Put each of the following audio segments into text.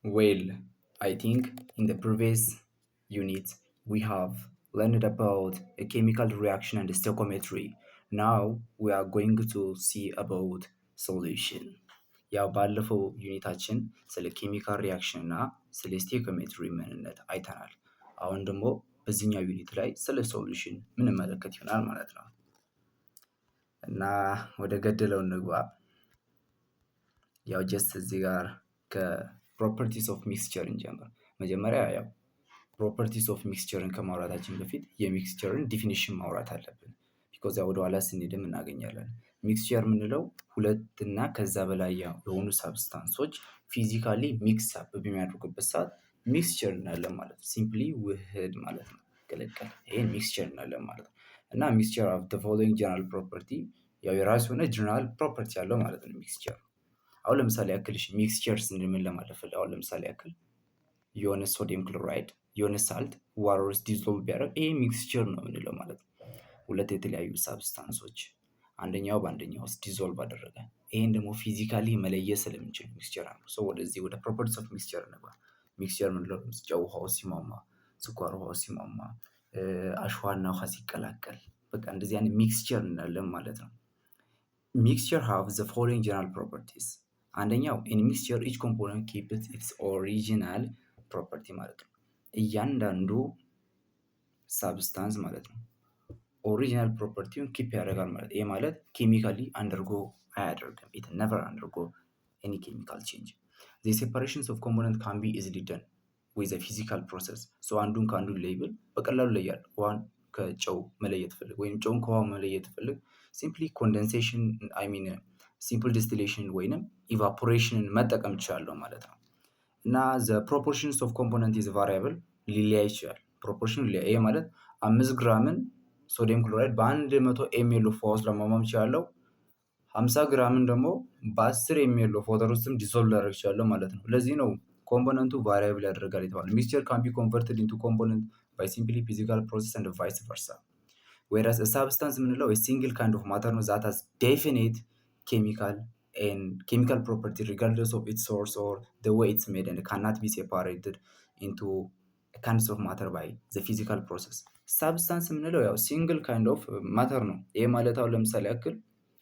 Well, I think in the previous unit we have learned about a chemical reaction and stoichiometry. Now we are going to see about solution. ያው ባለፈው ዩኒታችን ስለ ኬሚካል ሪያክሽን እና ስለ ስቴኪዮሜትሪ ምንነት አይተናል። አሁን ደግሞ በዚህኛው ዩኒት ላይ ስለ ሶሉሽን ምንመለከት ይሆናል ማለት ነው። እና ወደ ገደለው እንግባ። ያው ጀስት እዚህ ጋር ከፕሮፐርቲስ ኦፍ ሚክስቸር እንጀምር። መጀመሪያ ያው ፕሮፐርቲስ ኦፍ ሚክስቸርን ከማውራታችን በፊት የሚክስቸርን ዲፊኒሽን ማውራት አለብን። ቢኮዝ ያው ወደኋላ ስንሄድም እናገኛለን። ሚክስቸር የምንለው ሁለት እና ከዛ በላይ የሆኑ ሳብስታንሶች ፊዚካሊ ሚክስ አፕ በሚያደርጉበት ሰዓት ሚክስቸር እንላለን ማለት ነው። ሲምፕሊ ውህድ ማለት ነው፣ ቅልቅል። ይሄን ሚክስቸር እንላለን ማለት ነው። እና ሚክስቸር ኦፍ ዘ ፎሎዊንግ ጀነራል ፕሮፐርቲ፣ ያው የራሱ የሆነ ጀነራል ፕሮፐርቲ ያለው ማለት ነው ሚክስቸር። አሁን ለምሳሌ ያክል ሚክስቸር ስንል ምን ለማለት ፈልግ፣ አሁን ለምሳሌ ያክል የሆነ ሶዲየም ክሎራይድ የሆነ ሳልት ዋተር ውስጥ ዲዞልቭ ቢያደርግ ይሄ ሚክስቸር ነው የምንለው ማለት ነው። ሁለት የተለያዩ ሳብስታንሶች አንደኛው በአንደኛው ውስጥ ዲዞልቭ አደረገ። ይሄን ደግሞ ፊዚካሊ መለየት ስለምንችል ሚክስቸር አለ። ሶ ወደዚህ ወደ ፕሮፐርቲስ ኦፍ ሚክስቸር እንግባ። ሚክስቸር ምንለው ጨው ውሃው ሲሟሟ፣ ስኳር ውሃው ሲሟሟ፣ አሸዋና ውሃ ሲቀላቀል፣ በቃ እንደዚህ አይነት ሚክስቸር እንላለን ማለት ነው። ሚክስቸር ሃቭ ዘ ፎሎዊንግ ጀነራል ፕሮፐርቲስ። አንደኛው ኢን ሚክስቸር ኢች ኮምፖነንት ኪፕስ ኢትስ ኦሪጂናል ፕሮፐርቲ ማለት ነው። እያንዳንዱ ሳብስታንስ ማለት ነው ኦሪጂናል ፕሮፐርቲውን ኪፕ ያደርጋል ማለት። ይሄ ማለት ኬሚካሊ አንደርጎ አያደርግም። ኢት ነቨር አንደርጎ ኤኒ ኬሚካል ቼንጅ። ዘ ሴፓሬሽንስ ኦፍ ኮምፖነንት ካን ቢ ኢዝሊ ደን ዊዝ አ ፊዚካል ፕሮሰስ። ሶ አንዱን ከአንዱ ለይብል በቀላሉ ለያል። ውሃን ከጨው መለየት ፈልግ ወይም ጨውን ከውሃ መለየት ፈልግ፣ ሲምፕሊ ኮንደንሴሽን አይ ሚን ሲምፕል ዲስቲሌሽን ወይንም ኢቫፖሬሽንን መጠቀም ይችላለሁ ማለት ነው። እና ዘ ፕሮፖርሽንስ ኦፍ ኮምፖነንት ኢዝ ቫሪያብል፣ ሊለያይ ይችላል። ፕሮፖርሽኑ ሊለያይ። ይሄ ማለት 5 ግራምን ሶዲየም ክሎራይድ በ100 ኤምኤል ኦፍ ውሃ ውስጥ ለማሟም ይችላለሁ። 50 ግራምን ደግሞ በ10 ኤምኤል ኦፍ ዋተር ውስጥም ዲዞልቭ ላደርግ ይችላለሁ ማለት ነው። ለዚህ ነው ኮምፖነንቱ ቫሪያብል ያደርጋል የተባለው። ሚክስቸር ካን ቢ ኮንቨርትድ ኢንቱ ኮምፖነንት ባይ ሲምፕሊ ፊዚካል ፕሮሰስ ኤንድ ቫይስ ቨርሳ። ዌራስ ሳብስታንስ የምንለው ሲንግል ካይንድ ኦፍ ማተር ነው ዛት ሃዝ ዴፊኒት ኬሚካል ፕሮፐርቲ ሪጋርድለስ ኦፍ ኢትስ ሶርስ ኦር ዘ ዌይ ኢትስ ሜድ ኤንድ ካናት ቢ ሴፓሬትድ ኢንቱ ካይንድስ ኦፍ ማተር ባይ ዘ ፊዚካል ፕሮሰስ። ሳብስታንስ የምንለው ያው ሲንግል ካይንድ ኦፍ ማተር ነው። ይሄ ማለት አሁን ለምሳሌ ያክል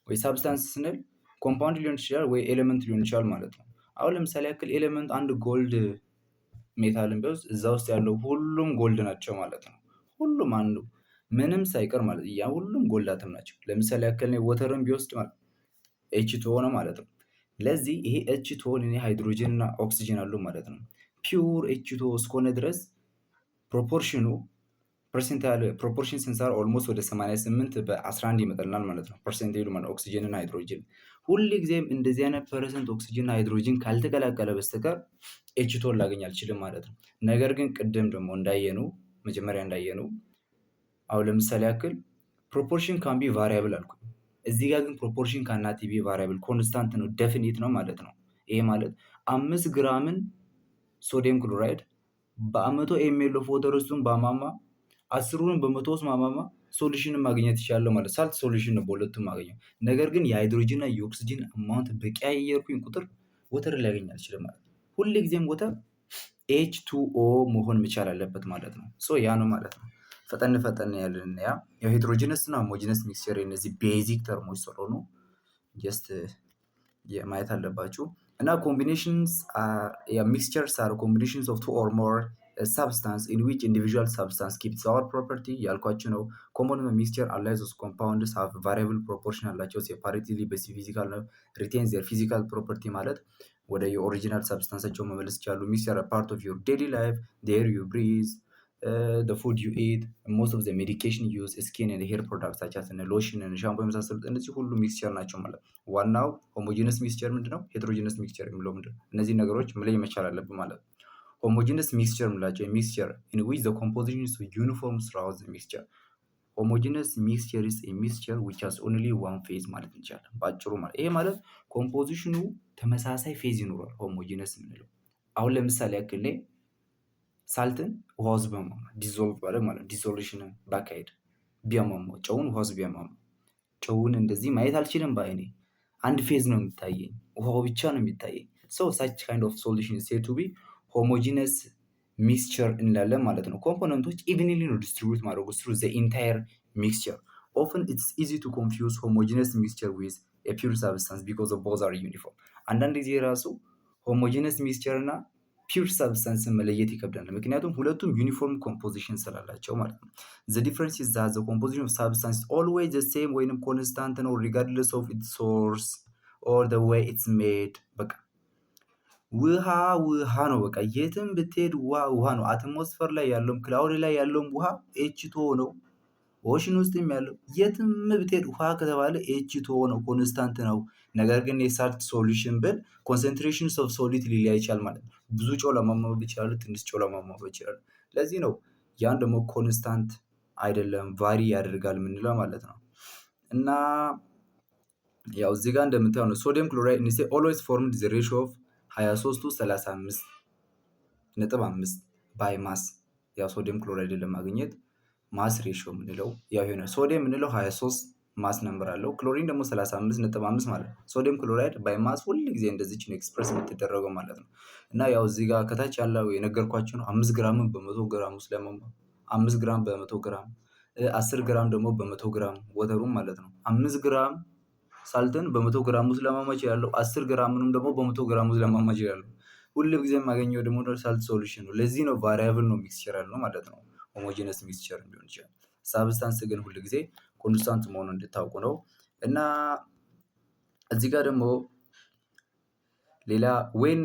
ወይ ሳብስታንስ ስንል ኮምፓውንድ ሊሆን ይችላል ወይ ኤሌመንት ሊሆን ይችላል ማለት ነው። አሁን ለምሳሌ ያክል ኤሌመንት አንድ ጎልድ ሜታልን ቢወስድ እዛ ውስጥ ያለው ሁሉም ጎልድ ናቸው ማለት ነው። ሁሉም አንዱ ምንም ሳይቀር ማለት ያ ሁሉም ጎልድ አተም ናቸው። ለምሳሌ ያክል ወተርን ቢወስድ ማለት ኤችቱኦ ነው ማለት ነው። ለዚህ ይሄ ኤችቱኦ ሃይድሮጅን እና ኦክሲጅን አሉ ማለት ነው። ፒውር ኤችቱኦ እስከሆነ ድረስ ፕሮፖርሽኑ ፐርሰንታል ፕሮፖርሽን ስንሰራ ኦልሞስት ወደ 88 በ11 ይመጣልናል ማለት ነው። ፐርሰንቴሉ ማለት ኦክሲጅን እና ሃይድሮጅን ሁሉ ጊዜም እንደዚህ አይነት ፐርሰንት ኦክሲጅን እና ሃይድሮጅን ካልተቀላቀለ በስተቀር ኤችቶን ላገኝ አልችልም ማለት ነው። ነገር ግን ቅድም ደግሞ መጀመሪያ እንዳየኑ አሁን ለምሳሌ ያክል ፕሮፖርሽን ካን ቢ ቫሪያብል አልኩ። እዚህ ጋር ግን ፕሮፖርሽን ካናት ቢ ቫሪያብል ኮንስታንት ነው፣ ዴፊኒት ነው ማለት ነው። ይሄ ማለት 5 ግራምን ሶዲየም ክሎራይድ በ100 ኤምኤል ኦፍ ዋተር ውስጥ በማማ 10ሩን በመቶ ውስጥ ማማማ ሶሉሽንን ማግኘት ይችላል ማለት ሳልት ሶሉሽን ነው በሁለቱም ማገኘው። ነገር ግን የሃይድሮጅን እና የኦክሲጅን አማውንት በቀያየርኩኝ ቁጥር ወተር ሊያገኝ አልችልም ማለት ነው። ሁሉ ጊዜም ወተር H2O መሆን መቻል አለበት ማለት ነው። ሶ ያ ነው ማለት ነው። ፈጠን ያለን ያ የሄትሮጂነስ እና ሆሞጂነስ ሚክስቸር እነዚህ ቤዚክ ተርሞች ስለሆኑ ጀስት ማየት አለባችሁ። እና ኮምቢኔሽንስ ሚክስቸርስ አር ኮምቢኔሽንስ ኦፍ 2 or more substance in which individual substance keeps our property ያልኳችሁ ነው። ኮምፖነንት ሚክስቸር አላይዝ ኦፍ ኮምፓውንድስ ሃቭ ቫሪያብል ፕሮፖርሽን አላቸው። ሴፓሬትሊ በፊዚካል ነው ሪቴንስ ዘር ፊዚካል ፕሮፐርቲ ማለት ወደ የኦሪጂናል ሰብስታንሳቸው መመለስ ይችላሉ። ሚክስቸር ፓርት ኦፍ ዩር ዴይሊ ላይፍ the air you breathe, the food you eat, most of the medication you use, skin and hair products such as lotion and shampoo የመሳሰሉት እነዚህ ሁሉ ሚክስቸር ናቸው ማለት። ዋናው ሆሞጂነስ ሚክስቸር ምንድነው? ሄትሮጂነስ ሚክስቸር የሚለው ምንድነው? እነዚህ ነገሮች መለየት መቻል አለብን ማለት። ሆሞጂነስ ሚክስቸር የምላቸው ሚክስቸር in which the composition is uniform throughout the mixture. ሆሞጂነስ ሚክስቸር is a mixture which has only one phase ማለት እንችላለን ባጭሩ ማለት። ይሄ ማለት ኮምፖዚሽኑ ተመሳሳይ ፌዝ ይኖራል ሆሞጂነስ የምንለው። አሁን ለምሳሌ ያክል ላይ ሳልትን ውሃ ውስጥ ቢያሟሟ ዲዞልቭ ማለት ዲዞሉሽንን ባካሄድ ቢያሟሟ ጨውን ውሃ ውስጥ ቢያሟሟ ጨውን እንደዚህ ማየት አልችልም በአይኔ። አንድ ፌዝ ነው የሚታየኝ፣ ውሃው ብቻ ነው የሚታየኝ። ሶ ሳች ካይንድ ኦፍ ሶሉሽን ሴድ ቱ ቢ ሆሞጂነስ ሚክስቸር እንላለን ማለት ነው። ኮምፖነንቶች ኢቭንሊ ነው ዲስትሪቢዩት ማድረጉ ስሩ ዘ ኢንታየር ሚክስቸር ኦፍን ኢትስ ኢዚ ቱ ኮንፊውዝ ሆሞጂነስ ሚክስቸር ዊዝ ኤ ፒውር ሳብስታንስ ቢኮዝ ኦፍ ቦዝ አር ዩኒፎርም። አንዳንድ ጊዜ ራሱ ሆሞጂነስ ሚክስቸር እና ፒውር ሳብስታንስን መለየት ይከብዳል። ምክንያቱም ሁለቱም ዩኒፎርም ኮምፖዚሽን ስላላቸው ማለት ነው። ዘ ዲፍረንስ ኢዝ ዛት ዘ ኮምፖዚሽን ኦፍ ሳብስታንስ ኦልዌይዝ ዘ ሴም ወይንም ኮንስታንት ነው ሪጋርድለስ ኦፍ ኢትስ ሶርስ ኦር ዘ ዌይ ኢትስ ሜድ። በቃ ውሃ ውሃ ነው። በቃ የትም ብትሄድ ውሃ ውሃ ነው። አትሞስፈር ላይ ያለውም ክላውድ ላይ ያለውም ውሃ ኤችቶ ነው። ኦሽን ውስጥም ያለው የትም ብትሄድ ውሃ ከተባለ ኤችቶ ነው፣ ኮንስታንት ነው። ነገር ግን የሳልት ሶሉሽን ብል ኮንሰንትሬሽን ኦፍ ሶሊድ ሊለያይ ይችላል ማለት ነው። ብዙ ጨው ለማማበብ ይችላሉ፣ ትንሽ ጨው ለማማበብ ይችላሉ። ለዚህ ነው ያን ደግሞ ኮንስታንት አይደለም ቫሪ ያደርጋል የምንለው ማለት ነው። እና ያው እዚህ ጋር እንደምታየው ነው ሶዲየም ክሎራይድ ኢንሴ ኦልዌይስ ፎርምድ ዘ ሬሽዮ ኦፍ 23 to 35.5 ባይ ማስ። ያው ሶዲየም ክሎራይድን ለማግኘት ማስ ሬሽዮ የምንለው ያው ይሄ ነው። ሶዲየም የምንለው 23 ማስ ነምበር አለው፣ ክሎሪን ደግሞ 35.5 ማለት ነው። ሶዲየም ክሎራይድ ባይ ማስ ሁል ጊዜ እንደዚች ነው ኤክስፕረስ የምትደረገው ማለት ነው። እና ያው እዚህ ጋር ከታች ያለው የነገርኳችሁ ነው 5 ግራምን በ100 ግራም ውስጥ ለማማ 5 ግራም በ100 ግራም 10 ግራም ደግሞ በ100 ግራም ወተሩም ማለት ነው። 5 ግራም ሳልትን በ100 ግራም ውስጥ ለማማች ያለው 10 ግራምንም ደግሞ በ100 ግራም ውስጥ ለማማች ያለው ሁሉ ጊዜ የማገኘው ደግሞ ሳልት ሶሉሽን ነው። ለዚህ ነው ቫሪያብል ነው ሚክስቸር ያለው ማለት ነው። ሆሞጂነስ ሚክስቸር ሊሆን ይችላል። ሳብስታንስ ግን ሁሉ ጊዜ ኮንስታንት መሆኑን እንድታውቁ ነው። እና እዚህ ጋር ደግሞ ሌላ ዌን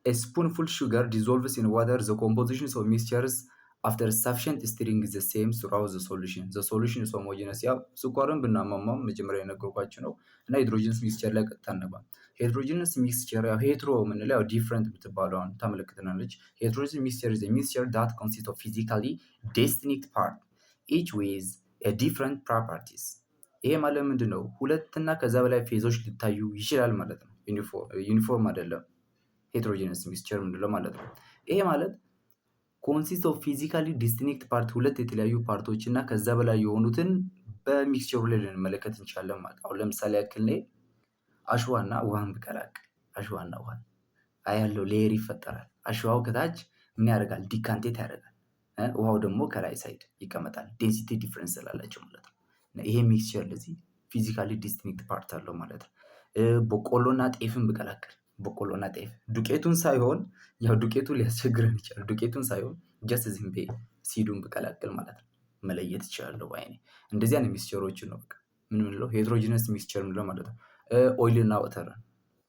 ኤ ስፑንፉል ሹገር ዲዞልቭስ ኢን ዋተር ዘ ኮምፖዚሽንስ ኦፍ ሚክስቸርስ አፍተር ሳፊሽንት ስቲሪንግ ዘ ሴም ስራውት ዘ ሶሉሽን ዘ ሶሉሽን ኢዝ ሆሞጂነስ። ያው ስኳርን ብናማማም መጀመሪያ የነገርኳችሁ ነው። እና ሄድሮጂነስ ሚክስቸር ላይ ቀጥታ እንባ ሄድሮጂነስ ሚክስቸር ያው ሄትሮ የምንለው ያው ዲፍረንት የምትባለውን ታመለክተናለች። ሄድሮጂነስ ሚክስቸር ኢዝ ኤ ሚክስቸር ዳት ኮንሲስት ኦፍ ፊዚካሊ ዲስቲንክት ፓርት ኢች ዊዝ ኤ ዲፍረንት ፕሮፐርቲስ። ይሄ ማለት ምንድን ነው? ሁለትና ከዛ በላይ ፌዞች ሊታዩ ይችላል ማለት ነው። ዩኒፎርም አይደለም ሄትሮጂነስ ሚክስቸር የምንለው ማለት ነው። ይሄ ማለት ኮንሲስት ኦፍ ፊዚካሊ ዲስቲንክት ፓርት ሁለት የተለያዩ ፓርቶች እና ከዛ በላይ የሆኑትን በሚክስቸሩ ላይ ልንመለከት እንችላለን ማለት ነው። አሁን ለምሳሌ ያክል ላይ አሸዋና ውሃን ብቀላቅል አሸዋና ውሃን ያለው ሌየር ይፈጠራል። አሸዋው ከታች ምን ያደርጋል? ዲካንቴት ያደርጋል። ውሃው ደግሞ ከላይ ሳይድ ይቀመጣል። ዴንሲቲ ዲፍረንስ ስላላቸው ማለት ነው። ይሄ ሚክስቸር ለዚህ ፊዚካሊ ዲስቲንክት ፓርት አለው ማለት ነው። በቆሎና ጤፍን ብቀላቅል በቆሎና ጤፍ ዱቄቱን ሳይሆን ያው ዱቄቱ ሊያስቸግረን ይችላል። ዱቄቱን ሳይሆን ጀስት ዝም ብዬ ሲዱን ብቀላቅል ማለት ነው መለየት ይችላለሁ በአይኔ። እንደዚህ አይነት ሚክስቸሮችን ነው በቃ ምን ምንለው ሄትሮጂነስ ሚክስቸር ምንለው ማለት ነው። ኦይልና ወተርን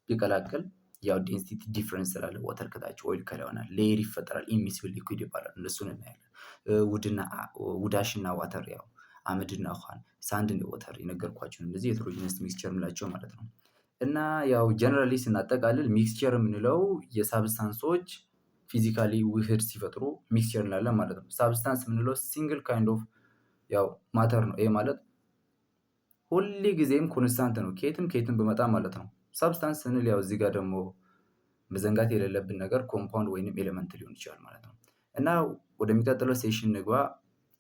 ቢቀላቅል ያው ዴንሲቲ ዲፍረንስ ስላለ ወተር ከታች ኦይል ከላይ ይሆናል። ሌየር ይፈጠራል። ኢሚሲብል ሊኩዊድ ይባላል። እነሱን እናያለን። ውዳሽና ዋተር ያው አመድና ውሃን ሳንድና ወተር የነገርኳቸው እንደዚህ ሄትሮጂነስ ሚክስቸር ምላቸው ማለት ነው። እና ያው ጀነራሊ ስናጠቃልል ሚክስቸር የምንለው የሳብስታንሶች ፊዚካሊ ውህድ ሲፈጥሩ ሚክስቸር እንላለን ማለት ነው። ሳብስታንስ የምንለው ሲንግል ካይንድ ኦፍ ያው ማተር ነው። ይሄ ማለት ሁሌ ጊዜም ኮንስታንት ነው ከየትም በመጣ ማለት ነው። ሳብስታንስ ስንል ያው እዚህ ጋር ደግሞ መዘንጋት የሌለብን ነገር ኮምፓውንድ ወይንም ኤሌመንት ሊሆን ይችላል ማለት ነው። እና ወደሚቀጥለው ሴሽን ንግባ።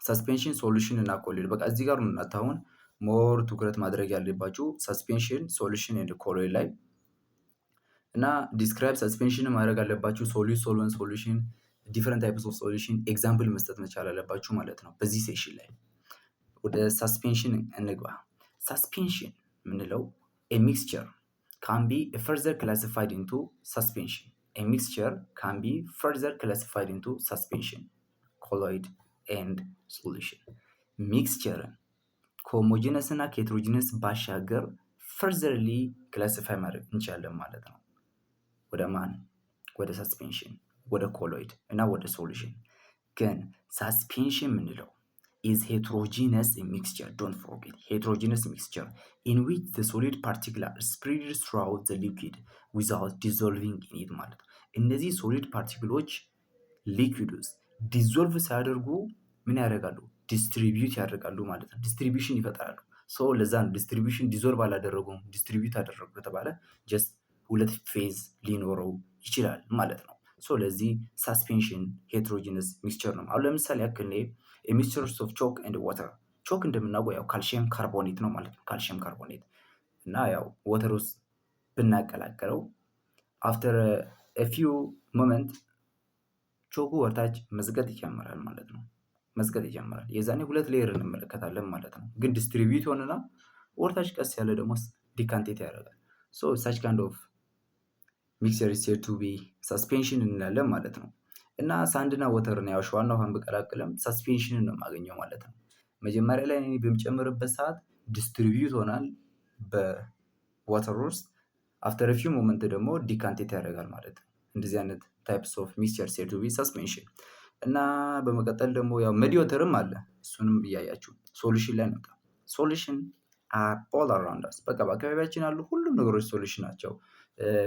ሰስፔንሽን፣ ሶሉሽን እና ኮሎይድ በቃ እዚህ ጋር ነው እናታሁን ሞር ትኩረት ማድረግ ያለባችሁ ሰስፔንሽን፣ ሶሉሽን ኤንድ ኮሎይድ ላይ እና ዲስክራይብ ሰስፔንሽን ማድረግ አለባችሁ። ሶሉት፣ ሶልቨንት፣ ሶሉሽን፣ ዲፈረንት ታይፕስ ኦፍ ሶሉሽን ኤግዛምፕል መስጠት መቻል አለባችሁ ማለት ነው በዚህ ሴሽን ላይ። ወደ ሰስፔንሽን እንግባ። ሰስፔንሽን የምንለው ኤ ሚክስቸር ካን ቢ ፈርዘር ክላሲፋይድ ኢንቱ ሰስፔንሽን። ኤ ሚክስቸር ካን ቢ ፈርዘር ክላሲፋይድ ኢንቱ ሰስፔንሽን፣ ኮሎይድ ኤንድ ሶሉሽን። ሚክስቸርን ከሆሞጂነስ እና ከሄትሮጂነስ ባሻገር ፈርዘርሊ ክላሲፋይ ማድረግ እንችላለን ማለት ነው። ወደ ማን? ወደ ሰስፔንሽን፣ ወደ ኮሎይድ እና ወደ ሶሉሽን። ግን ሰስፔንሽን የምንለው is heterogeneous mixture, don't forget, heterogeneous mixture in which the solid particle are spread throughout the liquid without dissolving in it ማለት ነው። እነዚህ ሶሊድ ፓርቲክሎች ሊኩዊድ ውስጥ ዲዞልቭ ሳያደርጉ ምን ያደርጋሉ? ዲስትሪቢዩት ያደርጋሉ ማለት ነው። ዲስትሪቢዩሽን ይፈጥራሉ። ሶ ለዛ ነው ዲስትሪቢዩሽን ዲዞልቭ አላደረጉም ዲስትሪቢዩት አደረጉ ከተባለ ጀስት ሁለት ፌዝ ሊኖረው ይችላል ማለት ነው። ሶ ለዚህ ሳስፔንሽን ሄትሮጂነስ ሚክስቸር ነው። አሁን ለምሳሌ ያክል ሚክስቸርስ ኦፍ ቾክ ኤንድ ዋተር። ቾክ እንደምናውቀው ያው ካልሽየም ካርቦኔት ነው ማለት ነው። ካልሽየም ካርቦኔት እና ያው ወተር ውስጥ ብናቀላቀለው አፍተር ፊው ሞመንት ቾኩ ወርታች መዝገጥ ይጀምራል ማለት ነው። መዝገጥ ይጀምራል። የዛኔ ሁለት ሌየር እንመለከታለን ማለት ነው። ግን ዲስትሪቢዩት ሆነና ወርታች ቀስ ያለ ደግሞ ዲካንቴት ያደርጋል። ሶ ሳች ካይንድ ኦፍ ሚክስቸር ኢዝ ሴድ ቱ ቢ ሰስፔንሽን እንላለን ማለት ነው። እና ሳንድና ወተርን ያው ሸዋና ውሃን ብቀላቅልም ሰስፔንሽንን ነው የማገኘው ማለት ነው። መጀመሪያ ላይ እኔ በምጨምርበት ሰዓት ዲስትሪቢዩት ሆናል በዋተር ውስጥ አፍተር ፊው ሞመንት ደግሞ ዲካንቴት ያደርጋል ማለት ነው። እንደዚህ አይነት ታይፕስ ኦፍ ሚክስቸር ሴድ ቱ ቢ ሰስፔንሽን። እና በመቀጠል ደግሞ ያው ሜዲዮተርም አለ። እሱንም እያያችሁ ሶሉሽን ላይ እንምጣ። ሶሉሽን አር ኦል አራውንድ አስ፣ በቃ በአካባቢያችን ያሉ ሁሉም ነገሮች ሶሉሽን ናቸው።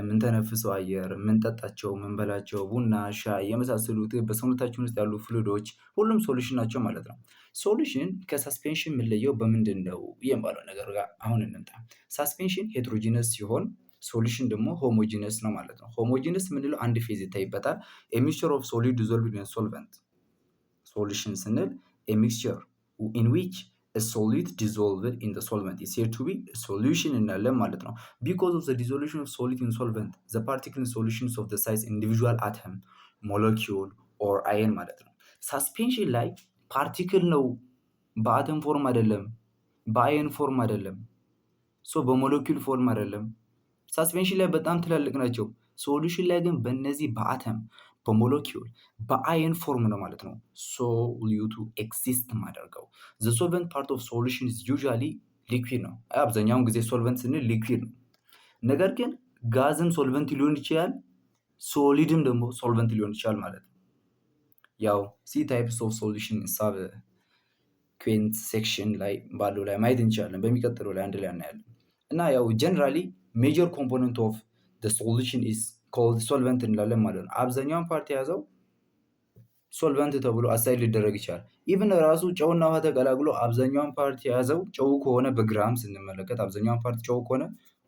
ምንተነፍሰው አየር፣ ምንጠጣቸው፣ ምንበላቸው፣ ቡና፣ ሻይ የመሳሰሉት በሰውነታችን ውስጥ ያሉ ፍሉዶች ሁሉም ሶሉሽን ናቸው ማለት ነው። ሶሉሽን ከሳስፔንሽን የምንለየው በምንድን ነው የሚባለው ነገር ጋር አሁን እንምጣ። ሳስፔንሽን ሄትሮጂነስ ሲሆን ሶሉሽን ደግሞ ሆሞጂነስ ነው ማለት ነው። ሆሞጂነስ የምንለው አንድ ፌዝ ይታይበታል። ሚክስቸር ኦፍ ሶሊድ ዲዞልቭድ ኢን ሶልቨንት። ሶሉሽን ስንል ሚክስቸር ኢን ዊች ሶሊድ ዲዞልቭድ ኢን ሶልቨንት ኢዝ ሴድ ቱ ቢ ሶሉሽን እንላለን ማለት ነው። ቢኮዝ ኦፍ ዘ ዲዞሉሽን ኦፍ ሶሊድ ኢን ሶልቨንት ዘ ፓርቲክል ኢን ሶሉሽንስ ኦፍ ዘ ሳይዝ ኢንዲቪዥዋል አተም ሞለኪውል ኦር አየን ማለት ነው። ሳስፔንሽን ላይ ፓርቲክል ነው፣ በአተም ፎርም አይደለም፣ በአየን ፎርም አይደለም፣ ሶ በሞለኪውል ፎርም አይደለም። ሳስፔንሽን ላይ በጣም ትላልቅ ናቸው። ሶሉሽን ላይ ግን በእነዚህ በአተም በሞለኪውል በአየን ፎርም ነው ማለት ነው ሶሉቱ ኤክሲስት ማደርገው። ዘ ሶልቨንት ፓርት ኦፍ ሶሉሽን ዩዥዋሊ ሊኩዊድ ነው። አብዛኛውን ጊዜ ሶልቨንት ስንል ሊኩዊድ ነው። ነገር ግን ጋዝም ሶልቨንት ሊሆን ይችላል፣ ሶሊድም ደግሞ ሶልቨንት ሊሆን ይችላል ማለት ነው። ያው ሲ ታይፕስ ኦፍ ሶሉሽን ሳብ ኩዌንት ሴክሽን ላይ ባለው ላይ ማየት እንችላለን። በሚቀጥለው ላይ አንድ ላይ እናያለን። እና ያው ጀነራሊ ሜጀር ኮምፖነንት ኦፍ ሶሉሽን ኢዝ ኮልድ ሶልቨንት እንላለን ማለት ነው። አብዛኛውን ፓርት የያዘው ሶልቨንት ተብሎ አሳይድ ሊደረግ ይችላል። ኢቭን ራሱ ጨውና ውሃ ተቀላቅሎ አብዛኛውን ፓርት የያዘው ጨው ከሆነ በግራም ስንመለከት አብዛኛውን ፓርት ጨው ከሆነ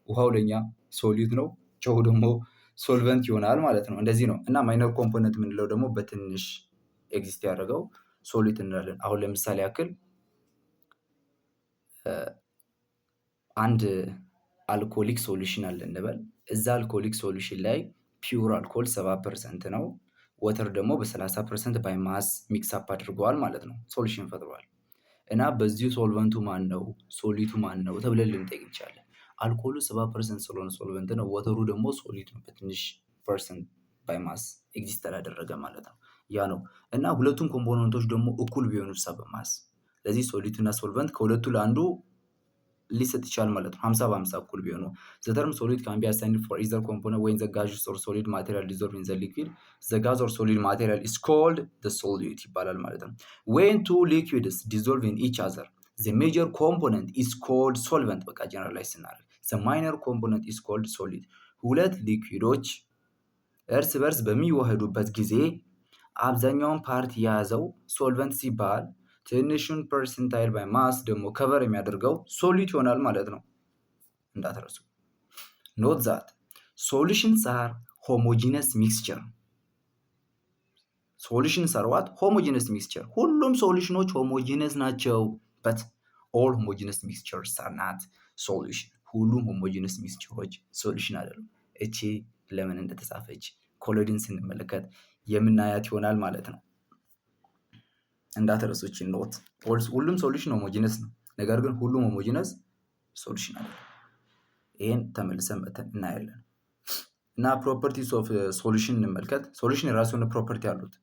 ውሃው ለኛ ሶሊድ ነው፣ ጨው ደግሞ ሶልቨንት ይሆናል ማለት ነው። እንደዚህ ነው። እና ማይነር ኮምፖነንት የምንለው ደግሞ በትንሽ ኤግዚስት ያደረገው ሶሊድ እንላለን። አሁን ለምሳሌ ያክል አንድ አልኮሊክ ሶሉሽን አለ እንበል። እዛ አልኮሊክ ሶሉሽን ላይ ፒውር አልኮል 70% ነው። ወተር ደግሞ በ30% ባይ ማስ ሚክስ አፕ አድርገዋል ማለት ነው። ሶሉሽን ፈጥሯል። እና በዚሁ ሶልቨንቱ ማን ነው፣ ሶሊቱ ማን ነው ተብለን ልንጠይቅ እንችላለን። አልኮሉ 70% ስለሆነ ሶልቨንት ነው። ወተሩ ደግሞ ሶሊድ ነው፣ በትንሽ ፐርሰንት ባይ ማስ ኤግዚስት አላደረገ ማለት ነው። ያ ነው። እና ሁለቱም ኮምፖነንቶች ደግሞ እኩል ቢሆኑ በማስ ለዚህ ሶሊድ እና ሶልቨንት ከሁለቱ ለአንዱ ሊሰጥ ይችላል ማለት ነው። 50 በ50 እኩል ቢሆኑ ዘ ተርም ሶሊድ ካን ቢ አሳይንድ ፎር ኢዘር ኮምፖነንት ዌን ዘ ጋዝ ኦር ሶሊድ ማቴሪያል ዲዞልቭ ኢን ዘ ሊኩዊድ ዘ ጋዝ ኦር ሶሊድ ማቴሪያል ኢዝ ኮልድ ዘ ሶሉት ይባላል ማለት ነው። ዌን ቱ ሊኩዊድስ ዲዞልቭ ኢን ኢች አዘር ዘ ሜጀር ኮምፖነንት ኢዝ ኮልድ ሶልቨንት። በቃ ጀነራላይዝ ስናደርግ ዘ ማይነር ኮምፖነንት ኢዝ ኮልድ ሶሊድ። ሁለት ሊኩዊዶች እርስ በርስ በሚዋህዱበት ጊዜ አብዛኛውን ፓርት የያዘው ሶልቨንት ሲባል ትንሹን ፐርሰንታይል ባይ ማስ ደግሞ ከቨር የሚያደርገው ሶሊድ ይሆናል ማለት ነው። እንዳትረሱ። ኖት ዛት ሶሉሽንስ አር ሆሞጂነስ ሚክስቸር። ሶሉሽንስ አር ዋት? ሆሞጂነስ ሚክስቸር። ሁሉም ሶሉሽኖች ሆሞጂነስ ናቸው። በት ኦል ሆሞጂነስ ሚክስቸርስ አር ናት ሶሉሽን። ሁሉም ሆሞጂነስ ሚክስቸሮች ሶሉሽን አይደሉም። እቺ ለምን እንደተጻፈች ኮሎዲን ስንመለከት የምናያት ይሆናል ማለት ነው። እንዳትረሱች ኖት። ሁሉም ሶሉሽን ሆሞጂነስ ነው። ነገር ግን ሁሉም ሆሞጂነስ ሶሉሽን አይደለም። ይሄን ተመልሰን እናያለን። እና ፕሮፐርቲስ ኦፍ ሶሉሽን እንመልከት። ሶሉሽን የራሱ የሆነ ፕሮፐርቲ አሉት።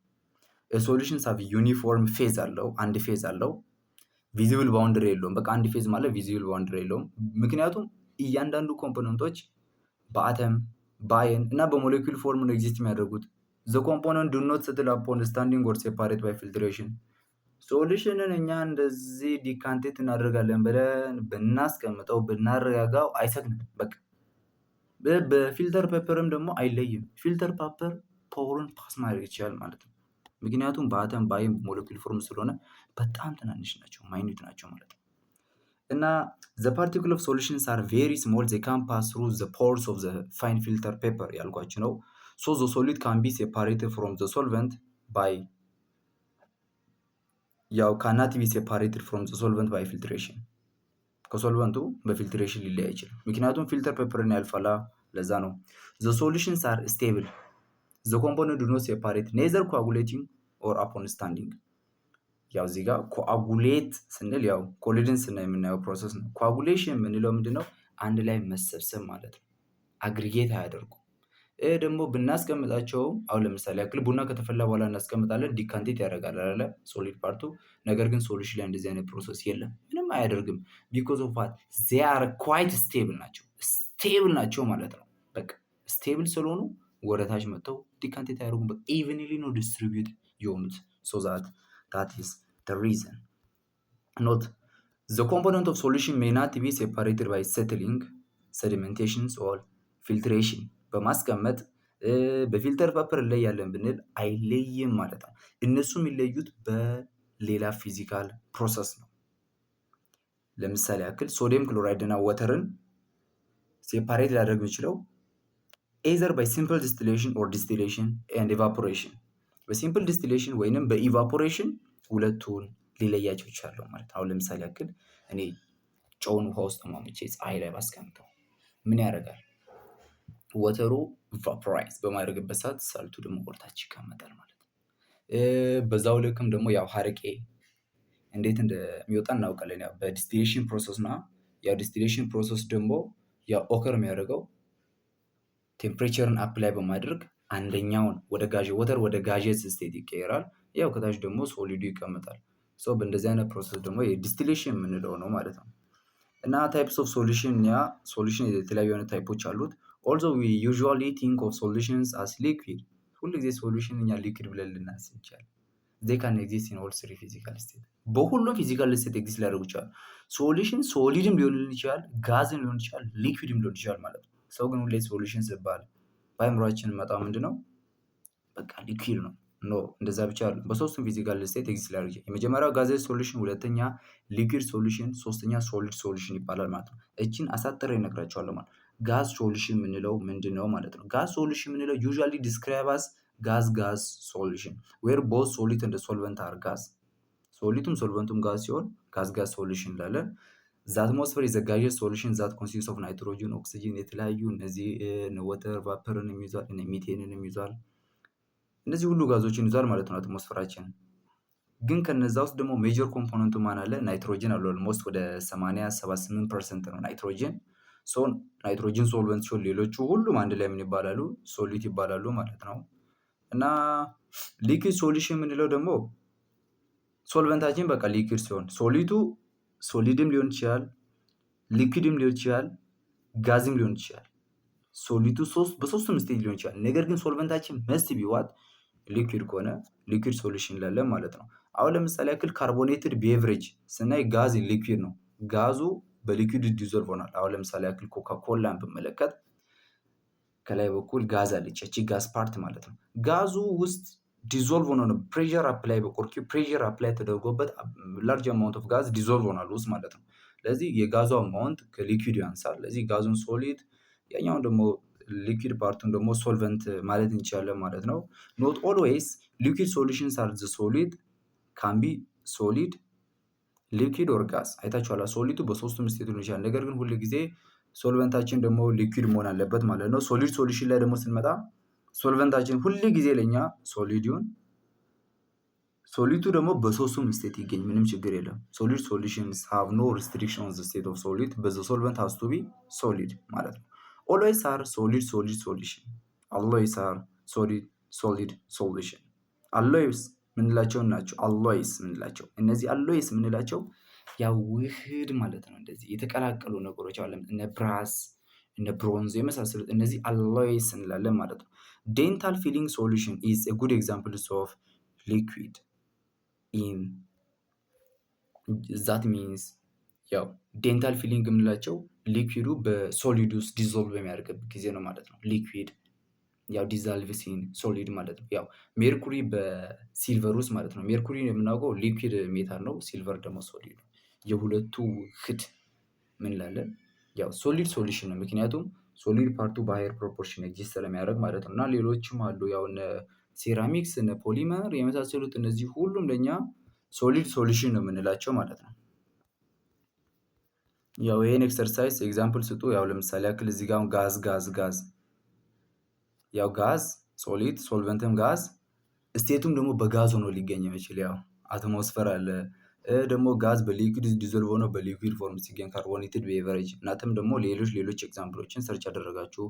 ሶሉሽን ሳቢ ዩኒፎርም ፌዝ አለው፣ አንድ ፌዝ አለው። ቪዚብል ባውንደሪ የለውም። በቃ አንድ ፌዝ ማለት ቪዚብል ባውንደሪ የለውም። ምክንያቱም እያንዳንዱ ኮምፖነንቶች በአተም በአየን እና በሞሌኩል ፎርም ነው ኤግዚስት የሚያደርጉት። ዘ ኮምፖነንት ዱ ኖት ሰትል አፖን ስታንዲንግ ኦር ሴፓሬት ባይ ፊልትሬሽን። ሶሉሽንን እኛ እንደዚህ ዲካንቴት እናደርጋለን ብለን ብናስቀምጠው ብናረጋጋው አይሰግንም። በቃ በፊልተር ፔፐርም ደግሞ አይለይም። ፊልተር ፔፐር ፓወርን ፓስ ማድረግ ይችላል ማለት ነው። ምክንያቱም በአተም በአይን ሞለኪል ፎርም ስለሆነ በጣም ትናንሽ ናቸው፣ ማይኒት ናቸው ማለት ነው። እና ዘ ፓርቲክል ኦፍ ሶሉሽንስ አር ቬሪ ስሞል ዘ ካን ፓስ ትሩ ዘ ፖርስ ኦፍ ዘ ፋይን ፊልተር ፔፐር ያልኳችሁ ነው። ሶ ዘ ሶሊድ ካን ቢ ሴፓሬትድ ፍሮም ዘ ሶልቨንት ባይ ያው ካናት ቢ ሴፓሬትድ ፍሮም ዘ ሶልቨንት ባይ ፊልትሬሽን። ከሶልቨንቱ በፊልትሬሽን ሊለያይ ይችላል። ምክንያቱም ፊልተር ፔፐርን ያልፋላ ለዛ ነው the solutions are stable, the component do not separate neither coagulating or upon standing። ያው እዚህ ጋር ኮአጉሌት ስንል ያው ኮሊድን ስናይ የምናየው ፕሮሰስ ነው። ኮአጉሌሽን የምንለው ምንድነው? አንድ ላይ መሰብሰብ ማለት ነው። አግሪጌት አያደርጉም። ደግሞ ብናስቀምጣቸውም አሁን ለምሳሌ ያክል ቡና ከተፈላ በኋላ እናስቀምጣለን፣ ዲካንቴት ያደርጋል አይደለ? ሶሊድ ፓርቱ። ነገር ግን ሶሉሽን ላይ እንደዚህ አይነት ፕሮሰስ የለም፣ ምንም አያደርግም። ቢኮዝ ኦፍ ዋት ዜ አር ኳይት ስቴብል ናቸው። ስቴብል ናቸው ማለት ነው። በቃ ስቴብል ስለሆኑ ወደታች መጥተው ዲካንቴት አያደርጉም። በቃ ኢቨንሊ ነው ዲስትሪቢዩት የሆኑት። ሶ that is the reason. Note, the component of solution may not be separated by settling, sedimentations or filtration። በማስቀመጥ በፊልተር ፔፐር ላይ ያለን ብንል አይለይም ማለት ነው። እነሱ የሚለዩት በሌላ ፊዚካል ፕሮሰስ ነው። ለምሳሌ ያክል ሶዲየም ክሎራይድ እና ወተርን ሴፓሬት ሊያደርግ የሚችለው either by simple distillation or distillation and evaporation። በሲምፕል ዲስቲሌሽን ወይንም በኢቫፖሬሽን ሁለቱን ሊለያቸው ይችላል ማለት። አሁን ለምሳሌ ያክል እኔ ጨውን ውሃ ውስጥ ማምጬ ፀሐይ ላይ ባስቀምጠው ምን ያደርጋል? ወተሩ ኢቫፖራይዝ በማድረግበት ሰዓት ሳልቱ ደግሞ ወደታች ይቀመጣል ማለት ነው። በዛው ልክም ደግሞ ያው ሀረቄ እንዴት እንደሚወጣ እናውቃለን። ያው በዲስቲሌሽን ፕሮሰስ ነው። ያው ዲስቲሌሽን ፕሮሰስ ደግሞ ያው ኦከር የሚያደርገው ቴምፕሬቸርን አፕላይ በማድረግ አንደኛውን ወደ ጋዥ ወተር ወደ ጋዥየስ ስቴት ይቀየራል። ያው ከታች ደግሞ ሶሊዱ ይቀመጣል። ሶ በእንደዚህ አይነት ፕሮሰስ ደግሞ የዲስቲሌሽን የምንለው ነው ማለት ነው። እና ታይፕስ ኦፍ ሶሉሽን ሶሉሽን የተለያዩ አይነት ታይፖች አሉት። ኦልዞ ዊ ዩዥዋሊ ቲንክ ኦፍ ሶሉሽንስ አስ ሊኩዊድ። ሁልጊዜ ሶሉሽን እኛ ሊኩዊድ ብለን ልናስብ እንችላለን። ዜ ካን ኤግዚስት ኢን ኦል ስሪ ፊዚካል ስቴት። በሁሉም ፊዚካል ስቴት ኤግዚስት ሊያደርጉ ይችላል። ሶሉሽን ሶሊድም ሊሆን ይችላል፣ ጋዝም ሊሆን ይችላል፣ ሊኩዊድም ሊሆን ይችላል ማለት ነው። ሰው ግን ሁሌ ሶሉሽን ሲባል በአይምሯችን መጣው ምንድነው? በቃ ሊኩዊድ ነው። ኖ እንደዛ ብቻ አይደለም። በሶስቱም ፊዚካል ስቴት ኤግዚስት ሊያደርግ ይችላል። የመጀመሪያው ጋዜስ ሶሉሽን፣ ሁለተኛ ሊኩዊድ ሶሉሽን፣ ሶስተኛ ሶሊድ ሶሉሽን ይባላል ማለት ነው። እቺን አሳጥሬ እነግራቸዋለሁ ማለት ነው። ጋዝ ሶሉሽን የምንለው ምንድነው ማለት ነው? ጋዝ ሶሉሽን የምንለው ዩዥዋሊ ዲስክራይብ አስ ጋዝ ሶሉሽን ዌር ቦዝ ሶሊድ እንደ ሶልቨንት አር ጋዝ። ሶሊቱም ሶልቨንቱም ጋዝ ሲሆን ጋዝ ሶሉሽን እንላለን። ዘ አትሞስፌር ኢዝ ዘ ጋዥየስ ሶሉሽን ዛት ኮንሲስት ኦፍ ናይትሮጅን፣ ኦክሲጅን፣ የተለያዩ እነዚህ ወተር ቫፐርን የሚይዟል፣ ሚቴንን የሚይዟል። እነዚህ ሁሉ ጋዞችን ይዟል ማለት ነው አትሞስፌራችን። ግን ከነዛ ውስጥ ደግሞ ሜጀር ኮምፖነንቱ ማን አለ? ናይትሮጅን አለ። ኦልሞስት ወደ 80-78% ነው ናይትሮጅን። ሶ ናይትሮጅን ሶልቨንት ሲሆን ሌሎቹ ሁሉም አንድ ላይ ምን ይባላሉ? ሶሊድ ይባላሉ ማለት ነው። እና ሊኩዊድ ሶሉሽን የምንለው ደግሞ ሶልቨንታችን በቃ ሊኩዊድ ሲሆን ሶሊቱ ሶሊድም ሊሆን ይችላል፣ ሊኩዊድም ሊሆን ይችላል፣ ጋዝም ሊሆን ይችላል። ሶሊቱ በሶስቱም ስቴጅ ሊሆን ይችላል። ነገር ግን ሶልቨንታችን መስት ቢዋት ሊኩዊድ ከሆነ ሊኩዊድ ሶሉሽን እንላለን ማለት ነው። አሁን ለምሳሌ ያክል ካርቦኔትድ ቤቨሬጅ ስናይ ጋዝ ሊኩዊድ ነው። ጋዙ በሊኩዊድ ዲዞልቭ ሆኗል። አሁን ለምሳሌ ያክል ኮካ ኮላን ብመለከት ከላይ በኩል ጋዝ አለች፣ እቺ ጋዝ ፓርት ማለት ነው። ጋዙ ውስጥ ዲዞልቭ ሆኖ ነው ፕሬሸር አፕላይ በቆርኪ ፕሬሸር አፕላይ ተደርጎበት ላርጅ አማውንት ኦፍ ጋዝ ዲዞልቭ ሆኗል ውስጥ ማለት ነው። ስለዚህ የጋዙ አማውንት ከሊኩዊድ ያንሳል። ስለዚህ ጋዙን ሶሊድ ያኛውን ደግሞ ሊኩዊድ ፓርቱን ደግሞ ሶልቨንት ማለት እንችላለን ማለት ነው። ኖት ኦልዌይስ ሊኩዊድ ሶሉሽንስ አር ዘ ሶሊድ ካን ቢ ሶሊድ ሊኩዊድ ኦር ጋዝ። አይታችኋላ። ሶሊዱ በሶስቱም ስቴት ሊሆን ይችላል። ነገር ግን ሁል ጊዜ ሶልቨንታችን ደግሞ ሊኩዊድ መሆን አለበት ማለት ነው። ሶሊድ ሶሉሽን ላይ ደግሞ ስንመጣ ሶልቨንታችን ሁል ጊዜ ለኛ ሶሊድ ይሁን፣ ሶሊዱ ደግሞ በሶስቱም ስቴት ይገኝ፣ ምንም ችግር የለም። ሶሊድ ሶሉሽንስ ሃቭ ኖ ሪስትሪክሽን ኦን ዘ ስቴት ኦፍ ሶሊድ በዘ ሶልቨንት ሃዝ ቱ ቢ ሶሊድ ማለት ነው። ኦልዌይስ አር ሶሊድ ሶሉሽን፣ አልዌይስ አር ሶሊድ ሶሉሽን። አልዌይስ ምንላቸው ናቸው? አልዌይስ ምንላቸው እነዚህ አልዌይስ ምንላቸው ያው ውህድ ማለት ነው። እንደዚህ የተቀላቀሉ ነገሮች አለ እነ ብራስ እነ ብሮንዝ የመሳሰሉት እነዚህ አልዌይስ እንላለን ማለት ነው። ዴንታል ፊሊንግ ሶሉሽን ኢዝ ኤ ጉድ ኤግዛምፕል ኦፍ ሊኩዊድ ኢን ዛት ሚንስ ያው ዴንታል ፊሊንግ የምንላቸው ሊኩዊዱ በሶሊድ ውስጥ ዲዞልቭ በሚያደርግበት ጊዜ ነው ማለት ነው። ሊኩዊድ ያው ዲዛልቭ ሲን ሶሊድ ማለት ነው። ያው ሜርኩሪ በሲልቨር ውስጥ ማለት ነው። ሜርኩሪ የምናውቀው ሊኩዊድ ሜታል ነው። ሲልቨር ደግሞ ሶሊድ ነው። የሁለቱ ውህድ ምን እንላለን? ያው ሶሊድ ሶሉሽን ነው። ምክንያቱም ሶሊድ ፓርቱ በሃየር ፕሮፖርሽን ኤግዚስት ስለሚያደርግ ማለት ነው። እና ሌሎችም አሉ ያው እነ ሴራሚክስ እነ ፖሊመር የመሳሰሉት እነዚህ ሁሉም ለኛ ሶሊድ ሶሉሽን ነው የምንላቸው ማለት ነው። ያው ይሄን ኤክሰርሳይዝ ኤግዛምፕል ስጡ። ያው ለምሳሌ ያክል እዚህ ጋር ጋዝ ያው ጋዝ ሶሊድ ሶልቨንትም ጋዝ ስቴቱም ደግሞ በጋዝ ሆኖ ሊገኝ የሚችል ያው አትሞስፈር አለ። ደግሞ ጋዝ በሊኩዊድ ዲዞልቭ ሆኖ በሊኩዊድ ፎርም ሲገኝ ካርቦኔትድ ቤቨሬጅ እናንተም ደግሞ ሌሎች ኤግዛምፕሎችን ሰርች ያደረጋችሁ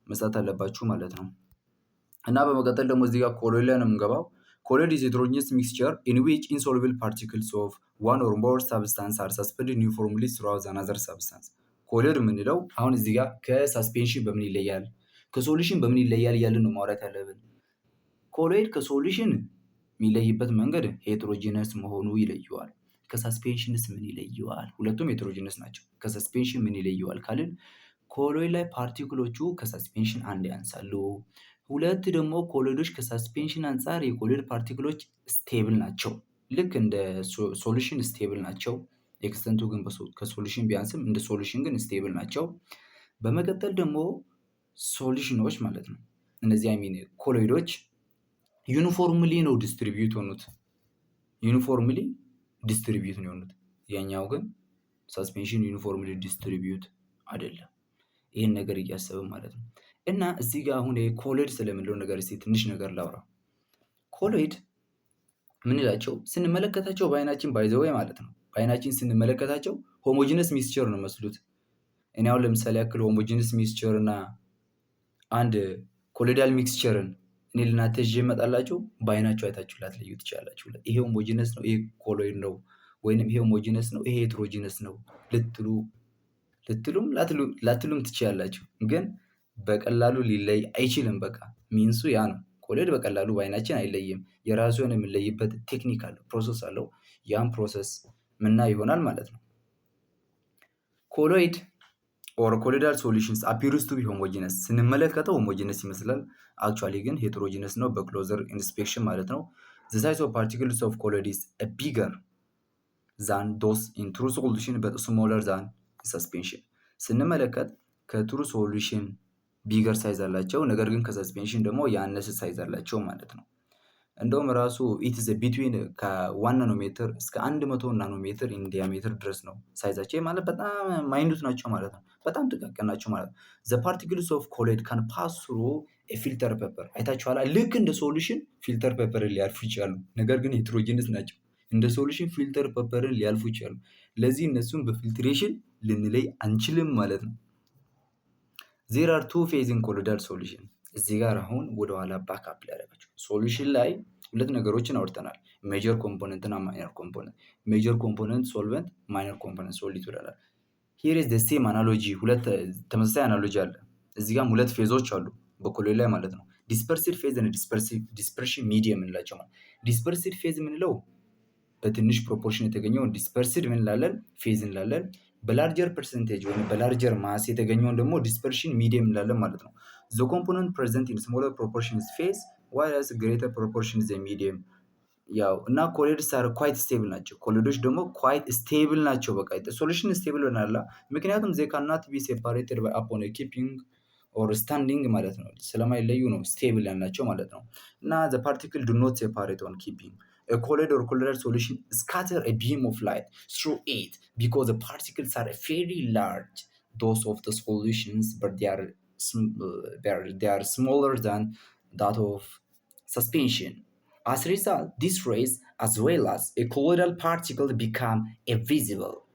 መስጠት አለባችሁ ማለት ነው። እና በመቀጠል ደግሞ እዚህ ጋር ኮሎይድ ላይ ነው የምንገባው። ኮሎይድ ኢዝ ሄትሮጂነስ ሚክስቸር ኢን ዊች ኢንሶሉብል ፓርቲክልስ ኦፍ ዋን ኦር ሞር ሳብስታንስ አር ሰስፔንድድ ዩኒፎርምሊ ስሩአውት አናዘር ሳብስታንስ። ኮሎይድ የምንለው አሁን እዚህ ጋር ከሳስፔንሽን በምን ይለያል፣ ከሶሉሽን በምን ይለያል እያልን ነው ማውራት ያለብን። ኮሎይድ ከሶሉሽን የሚለይበት መንገድ ሄትሮጂነስ መሆኑ ይለየዋል። ከሳስፔንሽንስ ምን ይለየዋል? ሁለቱም ሄትሮጂነስ ናቸው። ከሳስፔንሽን ምን ይለየዋል ካልን ኮሎይድ ላይ ፓርቲክሎቹ ከሳስፔንሽን አንድ ያንሳሉ። ሁለት ደግሞ ኮሎይዶች ከሳስፔንሽን አንጻር የኮሎይድ ፓርቲክሎች ስቴብል ናቸው። ልክ እንደ ሶሉሽን ስቴብል ናቸው። ኤክስተንቱ ግን ከሶሉሽን ቢያንስም እንደ ሶሉሽን ግን ስቴብል ናቸው። በመቀጠል ደግሞ ሶሉሽኖች ማለት ነው እነዚህ አይሚን ኮሎይዶች ዩኒፎርምሊ ነው ዲስትሪቢዩት ሆኑት። ዩኒፎርምሊ ዲስትሪቢዩት ነው የሆኑት። ያኛው ግን ሳስፔንሽን ዩኒፎርምሊ ዲስትሪቢዩት አይደለም። ይህን ነገር እያሰብን ማለት ነው። እና እዚህ ጋር አሁን ኮሎይድ ስለምንለው ነገር እስኪ ትንሽ ነገር ላውራ። ኮሎይድ ምንላቸው ስንመለከታቸው በአይናችን ባይዘወይ ማለት ነው በአይናችን ስንመለከታቸው ሆሞጂነስ ሚክስቸር ነው መስሉት። እኔ አሁን ለምሳሌ ያክል ሆሞጂነስ ሚክስቸር እና አንድ ኮሎይዳል ሚክስቸርን እኔ ልናንተ ይዤ እመጣላችሁ በአይናችሁ አይታችሁ ላትለዩ ትችላላችሁ። ይሄ ሆሞጂነስ ነው፣ ይሄ ኮሎይድ ነው፣ ወይንም ይሄ ሆሞጂነስ ነው፣ ይሄ ሄትሮጂነስ ነው ልትሉም ላትሉም ትችላላችሁ። ግን በቀላሉ ሊለይ አይችልም። በቃ ሚንሱ ያ ነው። ኮሎይድ በቀላሉ በአይናችን አይለይም። የራሱ የሆነ የምንለይበት ቴክኒክ አለው፣ ፕሮሰስ አለው። ያን ፕሮሰስ ምና ይሆናል ማለት ነው። ኮሎይድ ኦር ኮሎይዳል ሶሉሽንስ አፒርስ ቱ ቢ ሆሞጂነስ ስንመለከተው ሆሞጂነስ ይመስላል። አክቹዋሊ ግን ሄትሮጂነስ ነው በክሎዘር ኢንስፔክሽን ማለት ነው። ዘ ሳይዝ ኦፍ ፓርቲክልስ ኦፍ ኮሎይድ ኢዝ ቢገር ዛን ዶስ ኢን ትሩ ሶሉሽን በት ስሞለር ዛን ሰስፔንሽን። ስንመለከት ከትሩ ሶሉሽን ቢገር ሳይዝ አላቸው፣ ነገር ግን ከሰስፔንሽን ደግሞ ያነሰ ሳይዝ አላቸው ማለት ነው። እንደውም ራሱ ኢትስ ቢትዊን ከ1 ናኖሜትር እስከ 100 ናኖሜትር ኢን ዲያሜትር ድረስ ነው ሳይዛቸው። ማለት በጣም ማይኑት ናቸው ማለት ነው። በጣም ጥቃቅን ናቸው ማለት ነው። ዘ ፓርቲክልስ ኦፍ ኮሎይድ ካን ፓስ ትሩ ፊልተር ፔፐር። አይታችኋላ? ልክ እንደ ሶሉሽን ፊልተር ፔፐርን ሊያልፉ ይችላሉ። ነገር ግን ሄትሮጂነስ ናቸው። እንደ ሶሉሽን ፊልተር ፔፐርን ሊያልፉ ይችላሉ። ለዚህ እነሱን በፊልትሬሽን ልንለይ አንችልም ማለት ነው። ዜር አር ቱ ፌዝ ኢን ኮሎይዳል ሶሉሽን። እዚህ ጋር አሁን ወደኋላ ባክአፕ ሊያደርጋቸው ሶሉሽን ላይ ሁለት ነገሮችን አውርተናል። ሜጀር ኮምፖነንት እና ማይነር ኮምፖነንት። ሜጀር ኮምፖነንት ሶልቨንት፣ ማይነር ኮምፖነንት ሶሊድ ብለናል። ሂር ኢዝ ዘ ሴም አናሎጂ። ሁለት ተመሳሳይ አናሎጂ አለ። እዚህ ጋርም ሁለት ፌዞች አሉ በኮሎይድ ላይ ማለት ነው። ዲስፐርሲድ ፌዝ እና ዲስፐርሽን ሚዲየም የምንላቸው ማለት። ዲስፐርሲድ ፌዝ የምንለው በትንሽ ፕሮፖርሽን የተገኘውን ዲስፐርሲድ ምን እንላለን? ፌዝ እንላለን። በላርጀር ፐርሰንቴጅ ወይም በላርጀር ማስ የተገኘውን ደግሞ ዲስፐርሽን ሚዲየም እንላለን ማለት ነው። ዘ ኮምፖነንት ፕሬዘንት ኢን ስሞለር ፕሮፖርሽን ኢዝ ፌዝ ዋይልስ ግሬተር ፕሮፖርሽን ኢዝ ሚዲየም። ያው እና ኮሎይድስ አር ኳይት ስቴብል ናቸው። ኮሎይዶች ደግሞ ኳይት ስቴብል ናቸው። በቃ ሶሉሽን ስቴብል ሆናላ። ምክንያቱም ዜ ካናት ቢ ሴፓሬትድ ባይ አፖን ኪፒንግ ኦር ስታንዲንግ ማለት ነው። ስለማይለዩ ነው ስቴብል ያልናቸው ማለት ነው። እና ዘ ፓርቲክል ዱ ኖት ሴፓሬት ኦን ኪፒንግ a colloid or colloidal solution scatter a beam of light through it because the particles are very large, those of the solutions, but they are smaller than that of suspension. As a result, these rays as well as a colloidal particle become invisible.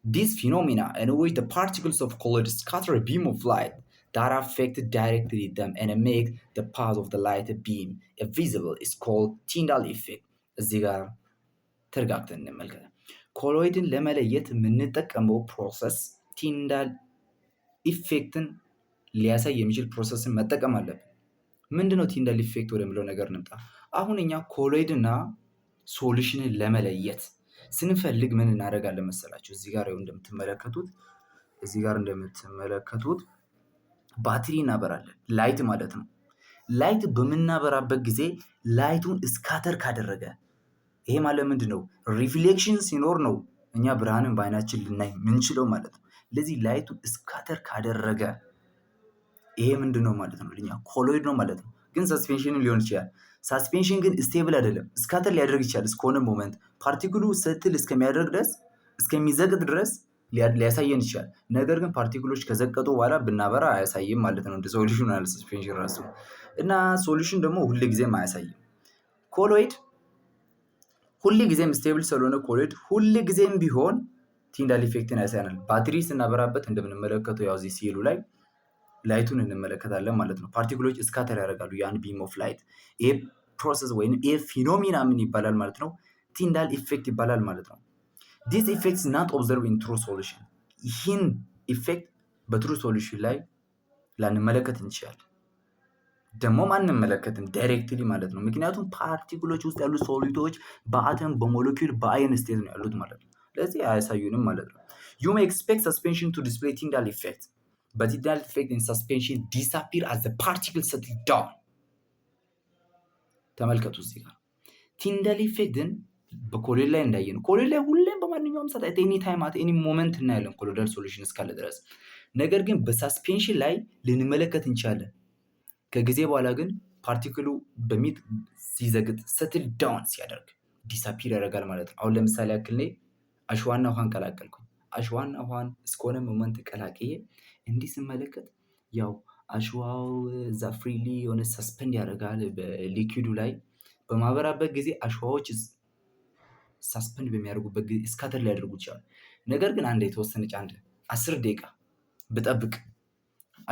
These phenomena in which the particles of colloid scatter a beam of light that affect directly them and make the path of the light beam invisible is called Tyndall effect. እዚህ ጋር ተረጋግተን እንመልከት። ኮሎይድን ለመለየት የምንጠቀመው ፕሮሰስ ቲንዳል ኢፌክትን ሊያሳይ የሚችል ፕሮሰስን መጠቀም አለብን። ምንድነው ቲንዳል ኢፌክት ወደሚለው ነገር እንምጣ። አሁን እኛ ኮሎይድ እና ሶሉሽንን ለመለየት ስንፈልግ ምን እናደርጋለን መሰላችሁ? እዚህ ጋር እንደምትመለከቱት ባትሪ እናበራለን። ላይት ማለት ነው። ላይት በምናበራበት ጊዜ ላይቱን ስካተር ካደረገ ይሄ ማለት ምንድን ነው? ሪፍሌክሽን ሲኖር ነው እኛ ብርሃንን በአይናችን ልናይ ምንችለው ማለት ነው። ለዚህ ላይቱን ስካተር ካደረገ ይሄ ምንድን ነው ማለት ነው? ለኛ ኮሎይድ ነው ማለት ነው። ግን ሰስፔንሽን ሊሆን ይችላል። ሳስፔንሽን ግን ስቴብል አይደለም። ስካተር ሊያደርግ ይችላል እስከሆነ ሞመንት ፓርቲክሉ ሰትል እስከሚያደርግ ድረስ እስከሚዘግጥ ድረስ ሊያሳየን ይችላል። ነገር ግን ፓርቲክሎች ከዘቀጡ በኋላ ብናበራ አያሳይም ማለት ነው፣ እንደ ሶሉሽን አለ ሰስፔንሽን ራሱ። እና ሶሉሽን ደግሞ ሁልጊዜም አያሳይም። ኮሎይድ ሁልጊዜም ስቴብል ስለሆነ ኮሎይድ ሁልጊዜም ቢሆን ቲንዳል ኢፌክትን ያሳያናል። ባትሪ ስናበራበት እንደምንመለከተው ያው እዚህ ሲሉ ላይ ላይቱን እንመለከታለን ማለት ነው። ፓርቲክሎች ስካተር ያደርጋሉ ያን ቢም ኦፍ ላይት። ይሄ ፕሮሰስ ወይም ይሄ ፊኖሚና ምን ይባላል ማለት ነው? ቲንዳል ኢፌክት ይባላል ማለት ነው። ዲስ ኢፌክት ናት ኦብዘርቭ ኢን ትሩ ሶሉሽን። ይህን ኢፌክት በትሩ ሶሉሽን ላይ ላንመለከት እንችላለን፣ ደግሞም አንመለከትም ዳይሬክትሊ ማለት ነው። ምክንያቱም ፓርቲክሎች ውስጥ ያሉት ሶሊዶች በአተም በሞለኪውል በአየን ስቴት ነው ያሉት ማለት ነው። ስለዚህ አያሳዩንም ማለት ነው። ዩ ሜይ ኤክስፔክት ሰስፔንሽን ቱ ዲስፕሌይ ቲንዳል ኢፌክት but Tyndall effect in suspension disappear as the particles settle down። ተመልከቱ እዚህ ጋር ቲንዳል ኢፌክትን በኮሎይድ ላይ እንዳየነው፣ ኮሎይድ ላይ ሁሌም በማንኛውም ሰዓት ኤኒ ታይም አት ኤኒ ሞመንት እናያለን ኮሎይዳል ሶሉሽን እስካለ ድረስ። ነገር ግን በሳስፔንሽን ላይ ልንመለከት እንችላለን። ከጊዜ በኋላ ግን ፓርቲክሉ ሲዘግጥ ሰትል ዳውን ሲያደርግ ዲሳፒር ያደርጋል ማለት ነው። አሁን ለምሳሌ ያክል እኔ አሸዋና ውሃን ቀላቀልኩኝ። አሸዋና ውሃን እስከሆነ ሞመንት ቀላቅዬ እንዲህ ስመለከት ያው አሸዋው እዛ ፍሪሊ የሆነ ሰስፐንድ ያደርጋል በሊኩዊዱ ላይ። በማበራበት ጊዜ አሸዋዎች ሰስፐንድ በሚያደርጉበት ጊዜ ስካተር ሊያደርጉ ይችላሉ። ነገር ግን አንድ የተወሰነች 10 ደቂቃ ብጠብቅ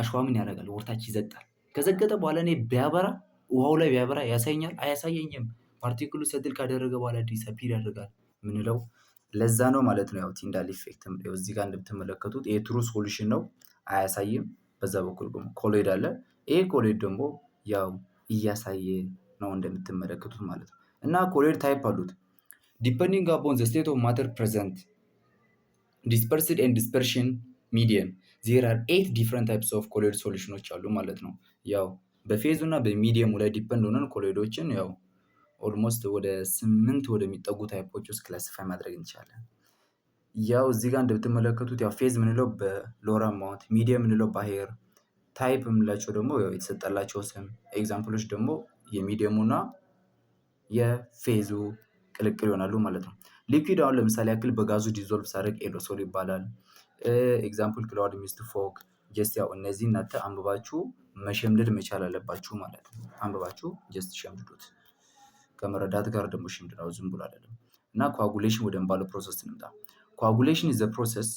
አሸዋ ምን ያደርጋል? ወርታች ይዘግጣል። ከዘገጠ በኋላ እኔ ቢያበራ ውሃው ላይ ቢያበራ ያሳየኛል? አያሳየኝም። ፓርቲክሉ ሰትል ካደረገ በኋላ ዲሳፒር ያደርጋል ምንለው ለዛ ነው ማለት ነው። ያው ቲንዳል ኢፌክት እዚህ ጋር እንደምትመለከቱት ይሄ ትሩ ሶሉሽን ነው፣ አያሳይም። በዛ በኩል ደግሞ ኮሎይድ አለ። ይሄ ኮሎይድ ደግሞ ያው እያሳየ ነው እንደምትመለከቱት ማለት ነው። እና ኮሎይድ ታይፕ አሉት ዲፔንዲንግ አፖን ዘ ስቴት ኦፍ ማተር ፕሬዘንት ዲስፐርስድ ኤንድ ዲስፐርሽን ሚዲየም ዜር አር 8 ዲፍረንት ታይፕስ ኦፍ ኮሎይድ ሶሉሽኖች አሉ ማለት ነው። ያው በፌዙ እና በሚዲየሙ ላይ ዲፔንድ ሆነን ኮሎይዶችን ያው ኦልሞስት ወደ 8 ወደሚጠጉ ታይፖች ውስጥ ክላሲፋይ ማድረግ እንችላለን። ያው እዚህ ጋር እንደምትመለከቱት ያው ፌዝ ምንለው በሎወር አማውንት፣ ሚዲየም ምንለው በሃየር፣ ታይፕ የምንላቸው ደግሞ ያው የተሰጠላቸው ስም ኤግዛምፕሎች ደግሞ የሚዲየሙና የፌዙ ቅልቅል ይሆናሉ ማለት ነው። ሊኩዊድ አሁን ለምሳሌ ያክል በጋዙ ዲዞልቭ ሳደርግ ኤሮሶል ይባላል። ኤግዛምፕል ክላውድ ሚስት ፎግ ጀስት ያው እነዚህ እናንተ አንብባችሁ መሸምደድ መቻል አለባችሁ ማለት ነው። አንብባችሁ ጀስት ሸምድዱት ከመረዳት ጋር ደግሞ ሽምድዳው ዝም ብሎ አይደለም። እና ኮአጉሌሽን ወደሚባለው ፕሮሰስ እንምጣ። ኮአጉሌሽን is the process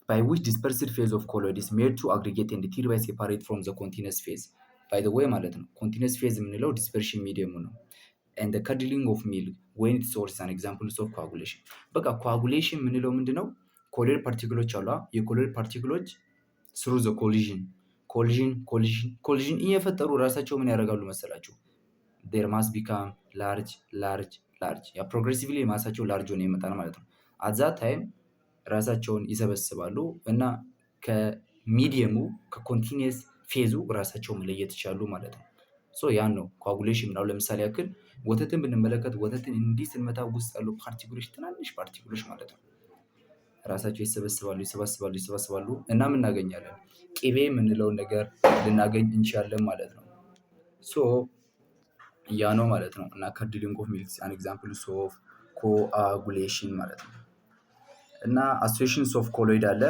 by which dispersed phase of colloid is made to aggregate and thereby separate from the continuous phase by the way ማለት ነው። continuous phase የምንለው dispersion medium ነው and the curdling of milk when it source an example of coagulation። በቃ coagulation የምንለው ምንድነው? ኮሎይድ ፓርቲክሎች አሉ። የኮሎይድ ፓርቲክሎች through the collision እየፈጠሩ ራሳቸው ምን ያደርጋሉ መሰላችሁ? their mass become large ያ ፕሮግሬሲቭሊ ማሳቸው ላርጅ ሆነ ይመጣል ማለት ነው። at that time ራሳቸውን ይሰበስባሉ እና ከሚዲየሙ ከኮንቲኒየስ ፌዙ ራሳቸው መለየት ይችላሉ ማለት ነው። ሶ ያን ነው ኮአጉሌሽን ምናምን። ለምሳሌ ያክል ወተትን ብንመለከት ወተትን እንዲህ ስንመታ ውስጥ ያሉ ፓርቲክሎች ትናንሽ ፓርቲክሎች ማለት ነው ራሳቸው ይሰበስባሉ እና ምን እናገኛለን? ቅቤ የምንለውን ነገር ልናገኝ እንችላለን ማለት ነው። ሶ ያ ነው ማለት ነው። እና curdling of milk an example of coagulation ማለት ነው። እና associations of colloid አለ